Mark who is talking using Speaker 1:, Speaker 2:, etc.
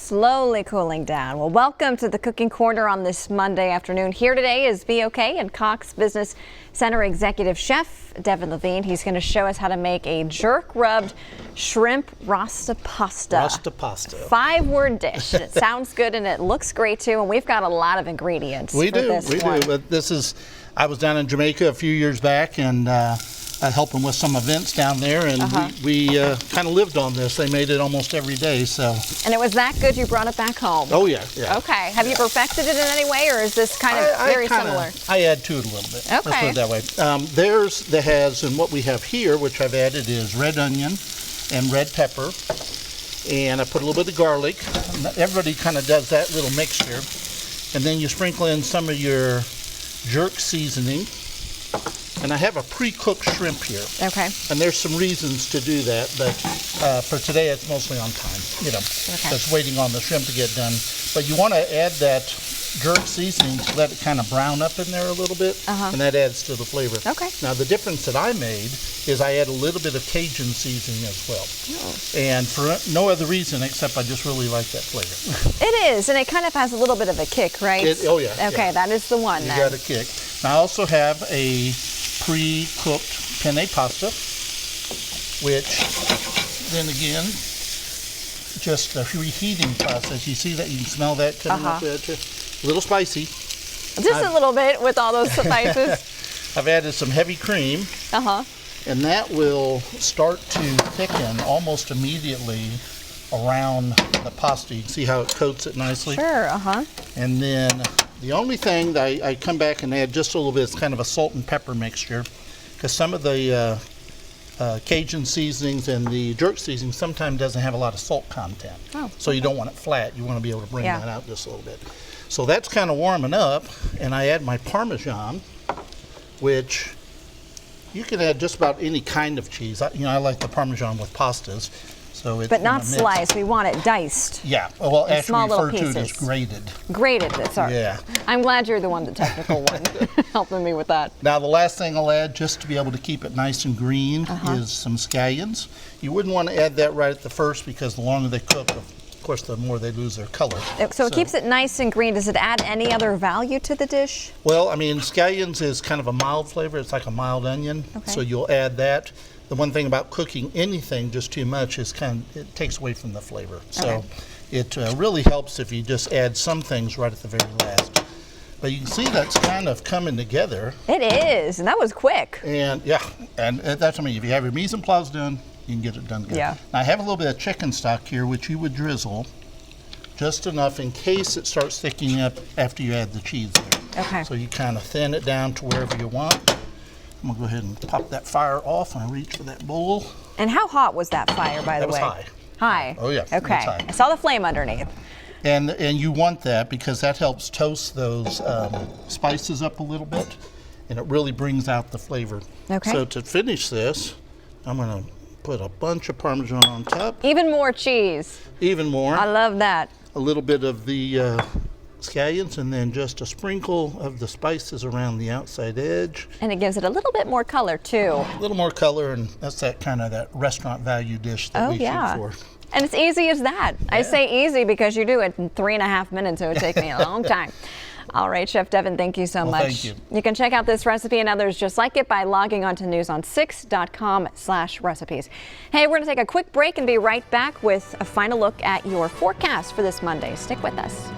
Speaker 1: slowly cooling down. Well, welcome to the Cooking Corner on this Monday afternoon. Here today is BOK and Cox Business Center Executive Chef Davin Levine. He's going to show us how to make a jerk-rubbed shrimp Rasta pasta.
Speaker 2: Rasta pasta.
Speaker 1: 5-word dish. It sounds good and it looks great too. And we've got a lot of ingredients.
Speaker 2: We
Speaker 1: for
Speaker 2: do.
Speaker 1: This
Speaker 2: we
Speaker 1: one.
Speaker 2: do. But this is. I was down in Jamaica a few years back and helping with some events down there, and we kind of lived on this. They made it almost every day. So.
Speaker 1: And it was that good you brought it back home.
Speaker 2: Oh yeah. Yeah.
Speaker 1: Okay. Have you perfected it in any way, or is this kind of very similar?
Speaker 2: I add to it a little bit.
Speaker 1: Okay.
Speaker 2: Let's put it that way. Theirs that has, and what we have here, which I've added, is red onion and red pepper, and I put a little bit of garlic. Everybody kind of does that little mixture, and then you sprinkle in some of your jerk seasoning. And I have a pre-cooked shrimp here.
Speaker 1: Okay.
Speaker 2: And there's some reasons to do that, but for today it's mostly on time, just waiting on the shrimp to get done. But you want to add that jerk seasoning to let it kind of brown up in there a little bit, and that adds to the flavor.
Speaker 1: Okay.
Speaker 2: Now the difference that I made is I add a little bit of Cajun seasoning as well. And for no other reason except I just really like that flavor.
Speaker 1: It is, and it kind of has a little bit of a kick, right?
Speaker 2: Oh yeah.
Speaker 1: Okay, that is the one.
Speaker 2: You got a kick. Now I also have a pre-cooked penne pasta, which then again, just the reheating process. You see that? You can smell that coming up there too. A little spicy.
Speaker 1: Just a little bit with all those spices.
Speaker 2: I've added some heavy cream. And that will start to thicken almost immediately around the pasta. You can see how it coats it nicely.
Speaker 1: Sure,
Speaker 2: And then the only thing that I come back and add just a little bit is kind of a salt and pepper mixture, because some of the Cajun seasonings and the jerk seasoning sometimes doesn't have a lot of salt content. So you don't want it flat. You want to be able to bring that out just a little bit. So that's kind of warming up, and I add my Parmesan, which you can add just about any kind of cheese. I like the Parmesan with pastas. So it's
Speaker 1: but not sliced. We want it diced.
Speaker 2: Yeah. Well, actually
Speaker 1: small little
Speaker 2: referred to
Speaker 1: pieces.
Speaker 2: it as grated.
Speaker 1: Grated. Sorry.
Speaker 2: Yeah.
Speaker 1: I'm glad you're the one, the technical one, helping me with that.
Speaker 2: Now the last thing I'll add, just to be able to keep it nice and green, is some scallions. You wouldn't want to add that right at the first, because the longer they cook, of course, the more they lose their color.
Speaker 1: So it keeps it nice and green. Does it add any other value to the dish?
Speaker 2: Well, I mean, scallions is kind of a mild flavor. It's like a mild onion. So you'll add that. The one thing about cooking anything just too much is it takes away from the flavor. So it really helps if you just add some things right at the very last. But you can see that's kind of coming together.
Speaker 1: It is, and that was quick.
Speaker 2: And and that's what I mean. If you have your mise en place done, you can get it done good.
Speaker 1: Yeah.
Speaker 2: Now I have a little bit of chicken stock here, which you would drizzle just enough in case it starts thickening up after you add the cheese there.
Speaker 1: Okay.
Speaker 2: So you kind of thin it down to wherever you want. I'm gonna go ahead and pop that fire off and reach for that bowl.
Speaker 1: And how hot was that fire, by the way?
Speaker 2: That was high.
Speaker 1: High?
Speaker 2: Oh yeah.
Speaker 1: Okay.
Speaker 2: High.
Speaker 1: I saw the flame underneath.
Speaker 2: And you want that because that helps toast those spices up a little bit, and it really brings out the flavor.
Speaker 1: Okay.
Speaker 2: So to finish this, I'm gonna put a bunch of Parmesan on top.
Speaker 1: Even more cheese.
Speaker 2: Even more.
Speaker 1: I love that.
Speaker 2: A little bit of the scallions, and then just a sprinkle of the spices around the outside edge.
Speaker 1: And it gives it a little bit more color too.
Speaker 2: A little more color, and that's that kind of that restaurant value dish that we shoot for.
Speaker 1: And it's easy as that. I say easy because you do it in 3.5 minutes. It would take me a long time. All right, Chef Davin, thank you so much.
Speaker 2: Thank you.
Speaker 1: You can check out this recipe and others just like it by logging on to newson6.com/recipes. Hey, we're going to take a quick break and be right back with a final look at your forecast for this Monday. Stick with us.